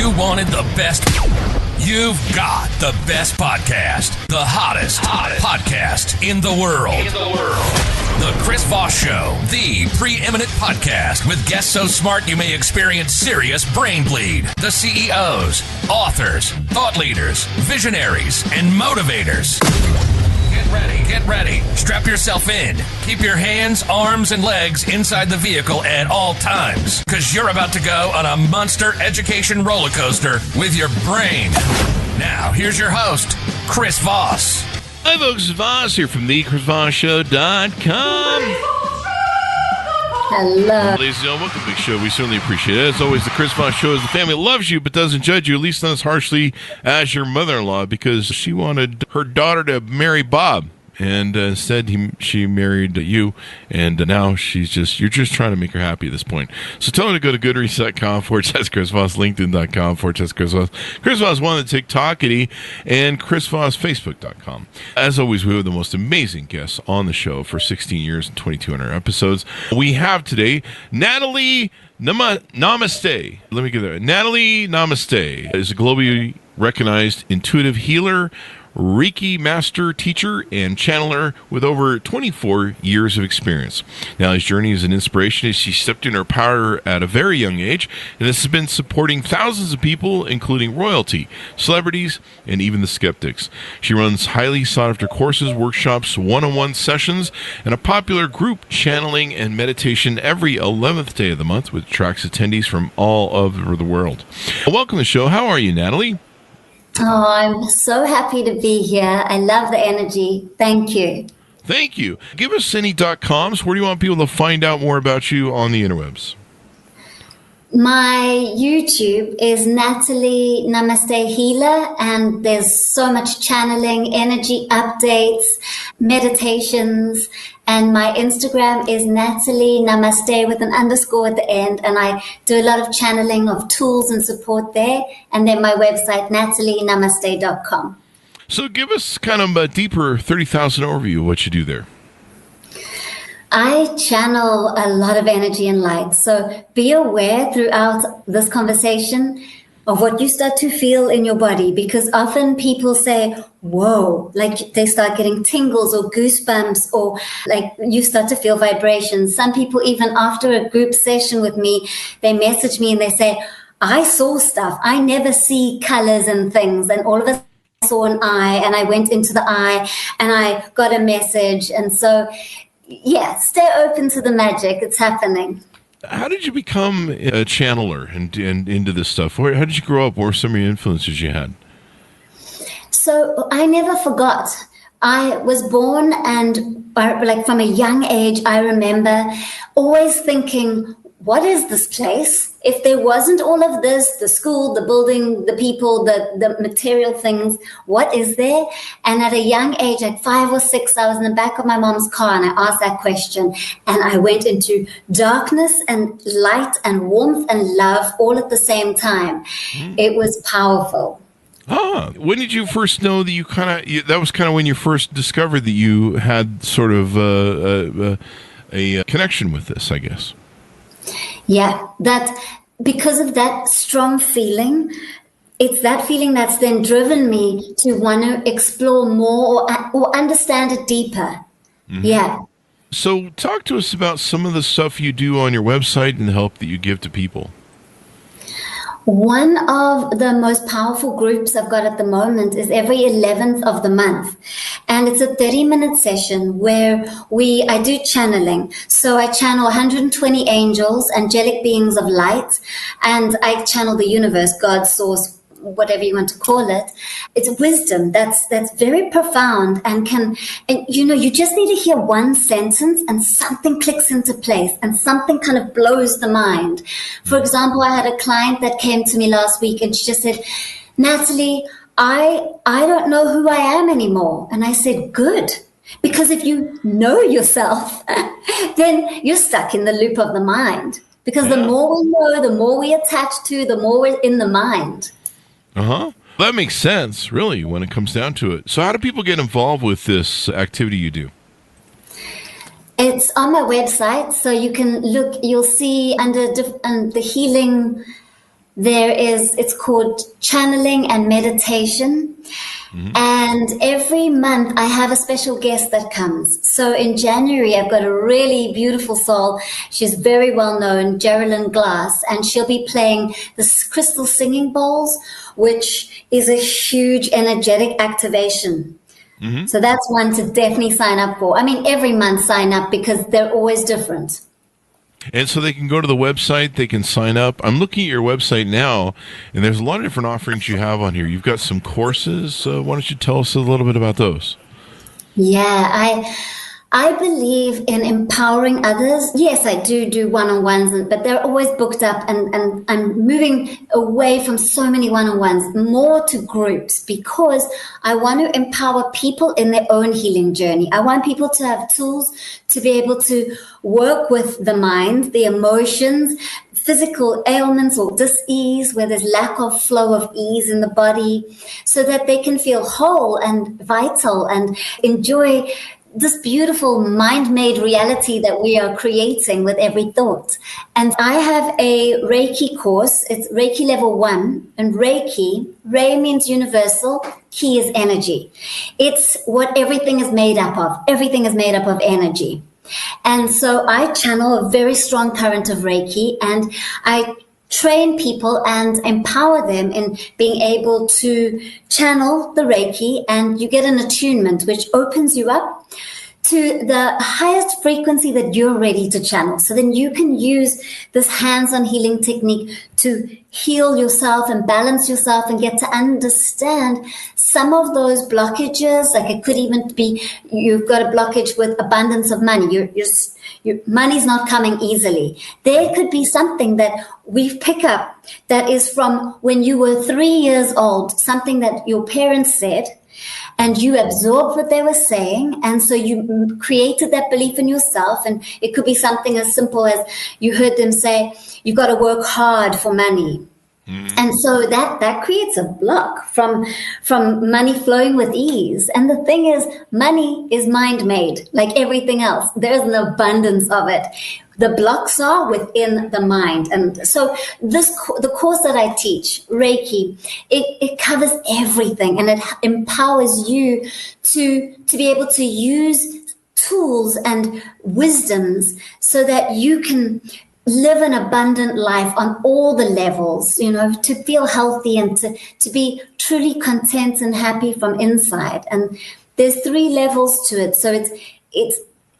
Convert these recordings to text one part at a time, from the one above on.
you wanted the best, you've got the best podcast. The hottest podcast in the world. The Chris Voss Show, the preeminent podcast with guests so smart you may experience serious brain bleed. The CEOs, authors, thought leaders, visionaries, and motivators. Get ready. Strap yourself in. Keep your hands, arms, and legs inside the vehicle at all times, because you're about to go on a monster education roller coaster with your brain. Now, here's your host, Chris Voss. Hi, folks. It's Voss here from thechrisvossshow.com. Hello. Ladies and gentlemen, welcome to the big show. We certainly appreciate it. As always, the Chris Voss Show is the family that loves you but doesn't judge you, at least not as harshly as your mother-in-law, because she wanted her daughter to marry Bob. And instead, she married you, and now you're just trying to make her happy at this point. So tell her to go to goodreads.com/Chris Voss, LinkedIn.com/Chris Voss, Chris Voss 1 at TikTokity, and Chris Voss, Facebook.com. As always, we have the most amazing guests on the show for 16 years and 2,200 episodes. We have today Natalie Namaste. Let me get that. Natalie Namaste is a globally recognized intuitive healer, Reiki master, teacher, and channeler with over 24 years of experience. Natalie's journey is an inspiration as she stepped in her power at a very young age, and this has been supporting thousands of people, including royalty, celebrities, and even the skeptics. She runs highly sought-after courses, workshops, one-on-one sessions, and a popular group channeling and meditation every 11th day of the month, which attracts attendees from all over the world. Welcome to the show. How are you, Natalie? Oh, I'm so happy to be here. I love the energy. Thank you. Thank you. Give us any .coms. Where do you want people to find out more about you on the interwebs? My YouTube is Natalie Namaste Healer, and there's so much channeling, energy updates, meditations, and my Instagram is Natalie Namaste with an underscore at the end, and I do a lot of channeling of tools and support there, and then my website, natalienamaste.com. So give us kind of a deeper 30,000 overview of what you do there. I channel a lot of energy and light. So be aware throughout this conversation of what you start to feel in your body, because often people say, whoa, like they start getting tingles or goosebumps, or like you start to feel vibrations. Some people, even after a group session with me, they message me and they say, I saw stuff. I never see colors and things. And all of a sudden I saw an eye, and I went into the eye and I got a message. And so yeah, stay open to the magic. It's happening. How did you become a channeler and into this stuff? How did you grow up? What were some of your influences you had? So I never forgot. I was born, and like from a young age, I remember always thinking, what is this place? If there wasn't all of this, the school, the building, the people, the material things, what is there? And at a young age, at 5 or 6, I was in the back of my mom's car, and I asked that question, and I went into darkness and light and warmth and love all at the same time. It was powerful. When did you first know that that was kind of when you first discovered that you had sort of a connection with this, I guess? Yeah, that because of that strong feeling, it's that feeling that's then driven me to want to explore more or understand it deeper. Mm-hmm. Yeah. So talk to us about some of the stuff you do on your website and the help that you give to people. One of the most powerful groups I've got at the moment is every 11th of the month. And it's a 30-minute session where I do channeling. So I channel 120 angels, angelic beings of light, and I channel the universe, God, source, whatever you want to call it. It's wisdom that's very profound, and you just need to hear one sentence and something clicks into place and something kind of blows the mind. For example, I had a client that came to me last week, and she just said, Natalie, I don't know who I am anymore. And I said, good. Because if you know yourself, then you're stuck in the loop of the mind. Because the more we know, the more we attach to, the more we're in the mind. That makes sense, really, when it comes down to it. So how do people get involved with this activity you do? It's on my website, so you can look, you'll see under the healing it's called channeling and meditation. And every month I have a special guest that comes. So in January, I've got a really beautiful soul. She's very well known, Geraldine Glass, and she'll be playing the crystal singing bowls, which is a huge energetic activation. So that's one to definitely sign up for. I mean, every month sign up because they're always different. And so they can go to the website, they can sign up. I'm looking at your website now, and there's a lot of different offerings you have on here. You've got some courses. Why don't you tell us a little bit about those? Yeah, I believe in empowering others. Yes, I do one-on-ones, but they're always booked up, and I'm moving away from so many one-on-ones, more to groups, because I want to empower people in their own healing journey. I want people to have tools to be able to work with the mind, the emotions, physical ailments or dis-ease, where there's lack of flow of ease in the body, so that they can feel whole and vital and enjoy this beautiful mind-made reality that we are creating with every thought. And I have a Reiki course. It's Reiki level 1. And Reiki, Rei means universal, Ki is energy. It's what everything is made up of. Everything is made up of energy. And so I channel a very strong current of Reiki, and I train people and empower them in being able to channel the Reiki, and you get an attunement which opens you up to the highest frequency that you're ready to channel. So then you can use this hands-on healing technique to heal yourself and balance yourself and get to understand some of those blockages. Like it could even be you've got a blockage with abundance of money. Your money's not coming easily. There could be something that we pick up that is from when you were 3 years old, something that your parents said, and you absorbed what they were saying, and so you created that belief in yourself. And it could be something as simple as you heard them say, you've got to work hard for money. And so that creates a block from money flowing with ease. And the thing is, money is mind-made, like everything else. There's an abundance of it. The blocks are within the mind. And so the course that I teach, Reiki, it covers everything, and it empowers you to be able to use tools and wisdoms so that you can live an abundant life on all the levels, to feel healthy and to be truly content and happy from inside. And there's 3 levels to it. So it's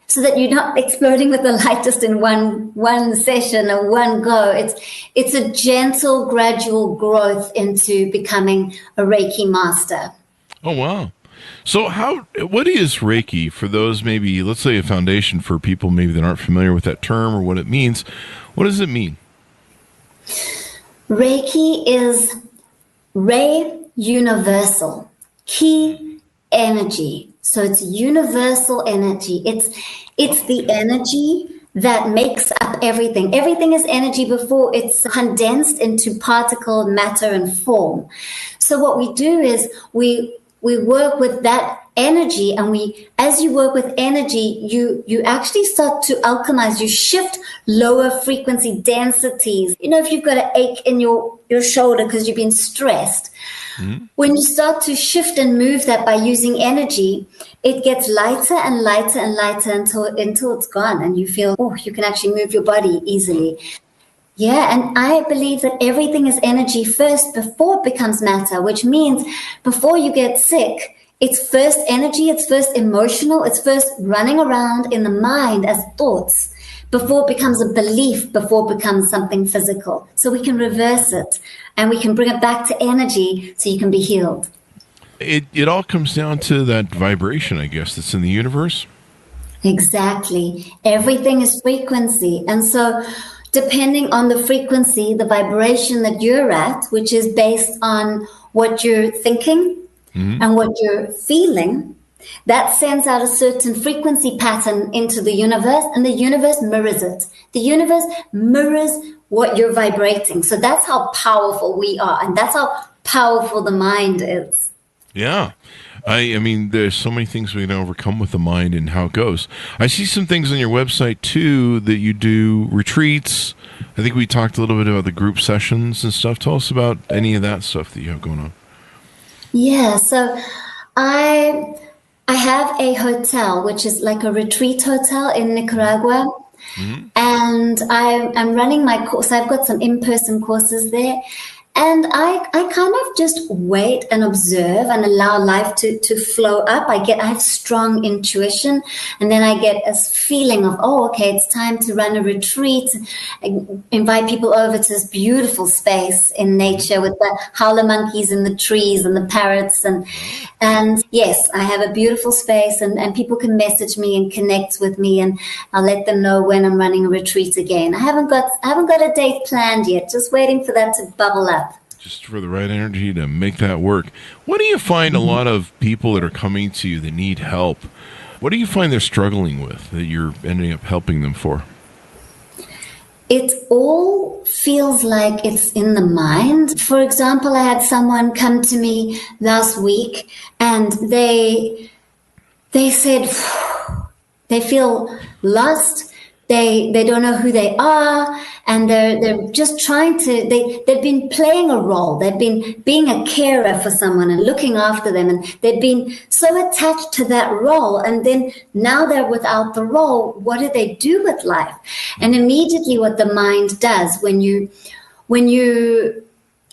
so that you're not exploding with the light just in one session or one go. It's a gentle, gradual growth into becoming a Reiki master. Oh, wow. So what is Reiki for those, maybe, let's say a foundation for people maybe that aren't familiar with that term or what it means? What does it mean? Reiki is Rei, universal, Ki, energy. So it's universal energy. It's the energy that makes up everything. Everything is energy before it's condensed into particle, matter, and form. So what we do is we work with that energy, and as you work with energy, you actually start to alchemize. You shift lower frequency densities. If you've got an ache in your shoulder because you've been stressed, when you start to shift and move that by using energy, it gets lighter and lighter and lighter until it's gone, and you feel, you can actually move your body easily. Yeah, and I believe that everything is energy first before it becomes matter, which means before you get sick, it's first energy, it's first emotional, it's first running around in the mind as thoughts before it becomes a belief, before it becomes something physical. So we can reverse it, and we can bring it back to energy so you can be healed. It all comes down to that vibration, I guess, that's in the universe. Exactly. Everything is frequency. And so depending on the frequency, the vibration that you're at, which is based on what you're thinking and what you're feeling, that sends out a certain frequency pattern into the universe, and the universe mirrors it. The universe mirrors what you're vibrating. So that's how powerful we are, and that's how powerful the mind is. Yeah. I mean, there's so many things we can overcome with the mind and how it goes. I see some things on your website, too, that you do retreats, I think we talked a little bit about the group sessions and stuff. Tell us about any of that stuff that you have going on. Yeah, so I have a hotel, which is like a retreat hotel in Nicaragua. Mm-hmm. And I'm running my course. I've got some in-person courses there. And I kind of just wait and observe and allow life to flow up. I have strong intuition, and then I get a feeling of, oh, okay, it's time to run a retreat. I invite people over to this beautiful space in nature with the howler monkeys and the trees and the parrots. And yes, I have a beautiful space, and people can message me and connect with me, and I'll let them know when I'm running a retreat again. I haven't got a date planned yet, just waiting for that to bubble up. Just for the right energy to make that work. What do you find a lot of people that are coming to you that need help? What do you find they're struggling with that you're ending up helping them for? It all feels like it's in the mind. For example, I had someone come to me last week and they said they feel lost. They don't know who they are, and they're just trying to, they've been playing a role. They've been being a carer for someone and looking after them, and they've been so attached to that role, and then now they're without the role. What do they do with life? And immediately what the mind does when you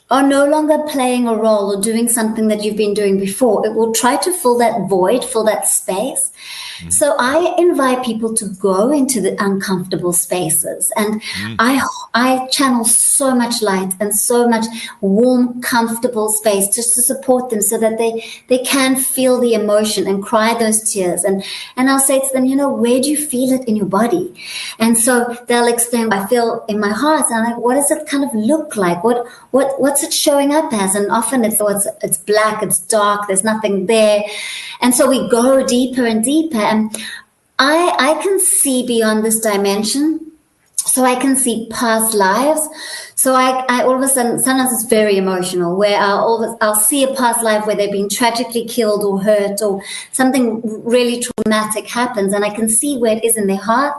are no longer playing a role or doing something that you've been doing before, it will try to fill that void, fill that space. Mm-hmm. So I invite people to go into the uncomfortable spaces, and I channel so much light and so much warm, comfortable space just to support them so that they can feel the emotion and cry those tears. And I'll say to them, where do you feel it in your body? And so they'll explain, I feel in my heart. And I'm like, what does it kind of look like? What's it showing up as? And often it's black, it's dark, there's nothing there. And so we go deeper and deeper. And I can see beyond this dimension. So I can see past lives. So I all of a sudden, sometimes it's very emotional, where I'll see a past life where they've been tragically killed or hurt, or something really traumatic happens, and I can see where it is in their heart.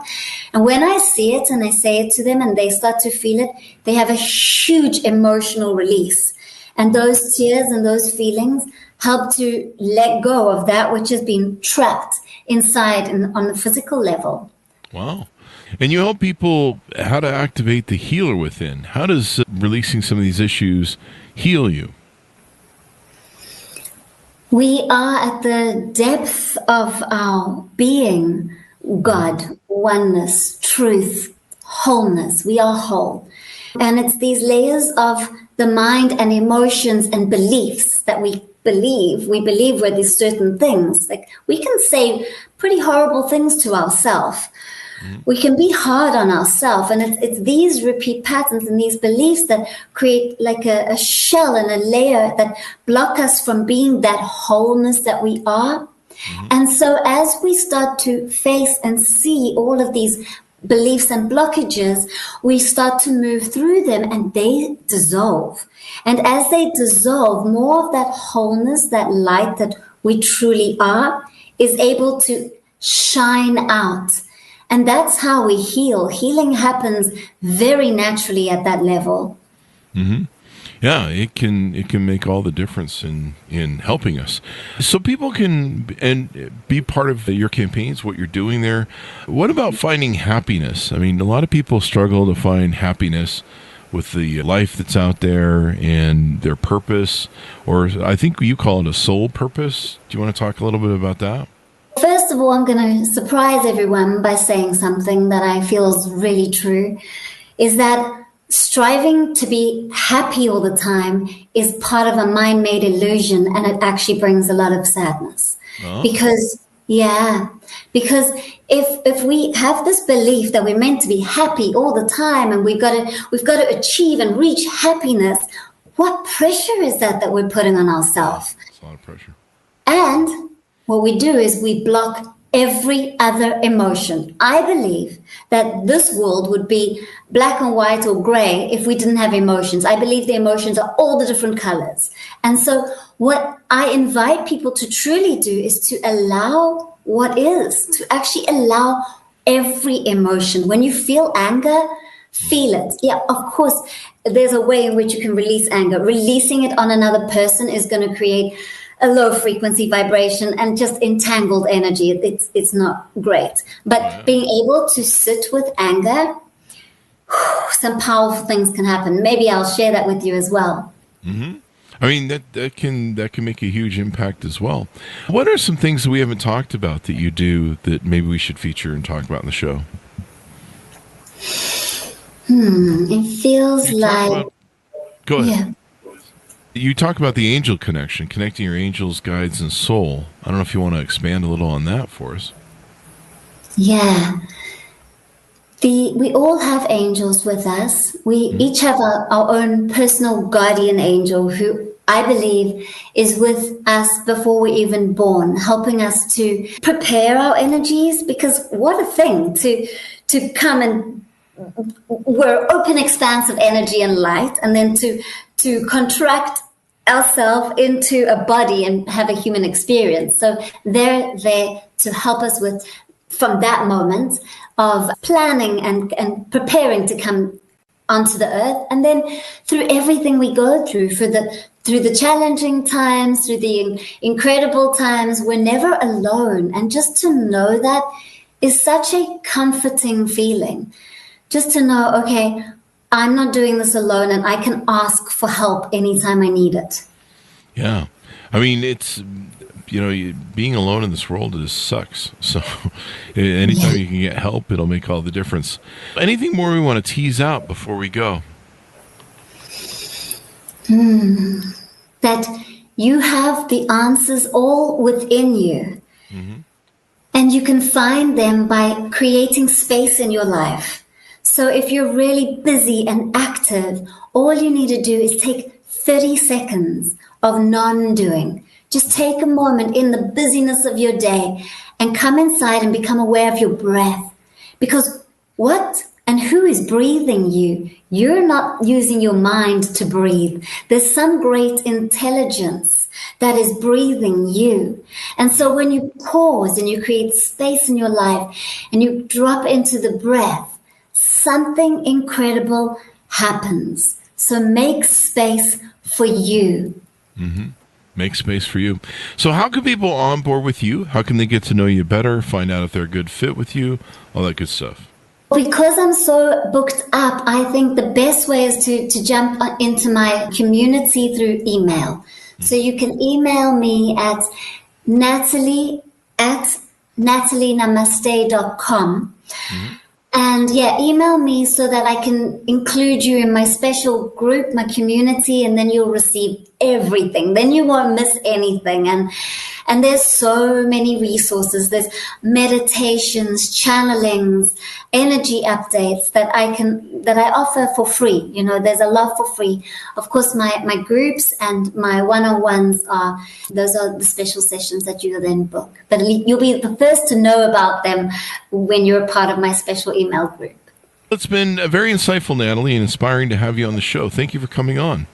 And when I see it and I say it to them and they start to feel it, they have a huge emotional release. And those tears and those feelings help to let go of that which has been trapped inside and on the physical level. Wow. And you help people how to activate the healer within. How does releasing some of these issues heal you? We are at the depth of our being, God, oneness, truth, wholeness. We are whole. And it's these layers of the mind and emotions and beliefs that we believe we're these certain things. Like, we can say pretty horrible things to ourselves. We can be hard on ourselves, and it's these repeat patterns and these beliefs that create like a shell and a layer that block us from being that wholeness that we are. Mm-hmm. And so as we start to face and see all of these beliefs and blockages, we start to move through them and they dissolve. And as they dissolve, more of that wholeness, that light that we truly are, is able to shine out. And that's how we heal. Healing happens very naturally at that level. Mm-hmm. Yeah, it can make all the difference in helping us. So people can be part of your campaigns, what you're doing there. What about finding happiness? I mean, a lot of people struggle to find happiness with the life that's out there and their purpose, or I think you call it a soul purpose. Do you want to talk a little bit about that? First of all, I'm going to surprise everyone by saying something that I feel is really true, is that striving to be happy all the time is part of a mind-made illusion, and it actually brings a lot of sadness. Oh. Because if we have this belief that we're meant to be happy all the time and we've got to achieve and reach happiness, what pressure is that we're putting on ourselves? It's a lot of pressure. And what we do is we block every other emotion. I believe that this world would be black and white or gray if we didn't have emotions. I believe the emotions are all the different colors. And so what I invite people to truly do is to allow what is, to actually allow every emotion. When you feel anger, Feel it. Yeah, of course, there's a way in which you can release anger. Releasing it on another person is going to create a low frequency vibration and just entangled energy. It's not great. But being able to sit with anger, some powerful things can happen. Maybe I'll share that with you as well. Mm-hmm. I mean, that can make a huge impact as well. What are some things that we haven't talked about that you do that maybe we should feature and talk about in the show? It feels like... Go ahead. Yeah. You talk about the angel connection, connecting your angels, guides, and soul. I don't know if you want to expand a little on that for us. Yeah. We all have angels with us. We each have our own personal guardian angel who I believe is with us before we're even born, helping us to prepare our energies, because what a thing to come and we're open expanse of energy and light, and then to contract ourselves into a body and have a human experience. So they're there to help us with, from that moment of planning and preparing to come onto the earth, and then through everything we go through, through the challenging times, through the incredible times, we're never alone. And just to know that is such a comforting feeling. Just to know, okay, I'm not doing this alone, and I can ask for help anytime I need it. Yeah. I mean, it's, being alone in this world just sucks. So anytime you can get help, it'll make all the difference. Anything more we want to tease out before we go? That you have the answers all within you. Mm-hmm. And you can find them by creating space in your life. So if you're really busy and active, all you need to do is take 30 seconds of non-doing. Just take a moment in the busyness of your day and come inside and become aware of your breath. Because what and who is breathing you? You're not using your mind to breathe. There's some great intelligence that is breathing you. And so when you pause and you create space in your life and you drop into the breath, something incredible happens. So make space for you. Mm-hmm. Make space for you. So how can people on board with you? How can they get to know you better, find out if they're a good fit with you, all that good stuff? Because I'm so booked up, I think the best way is to jump into my community through email. So you can email me at natalie@natalienamaste.com. Mm-hmm. And email me so that I can include you in my special group, my community, and then you'll receive everything. Then you won't miss anything. And there's so many resources. There's meditations, channelings, energy updates that I offer for free. There's a lot for free. Of course, my groups and my one-on-ones those are the special sessions that you then book. But you'll be the first to know about them when you're a part of my special email group. It's been very insightful, Natalie, and inspiring to have you on the show. Thank you for coming on.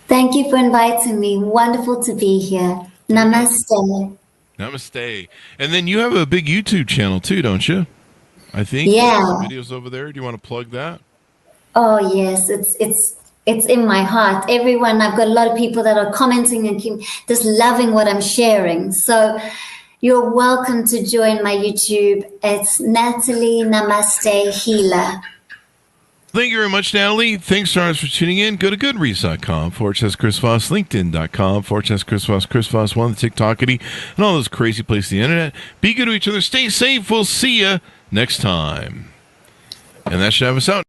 Thank you for inviting me. Wonderful to be here. Namaste. Namaste. And then you have a big YouTube channel too, don't you? I think. Yeah. Videos over there. Do you want to plug that? Oh yes, it's in my heart. Everyone, I've got a lot of people that are commenting and just loving what I'm sharing. So you're welcome to join my YouTube. It's Natalie Namaste Healer. Thank you very much, Natalie. Thanks, stars, for tuning in. Go to goodreads.com/Chris Voss, LinkedIn.com/Chris Voss, Chris Voss, the TikTokity, and all those crazy places on the internet. Be good to each other. Stay safe. We'll see you next time. And that should have us out.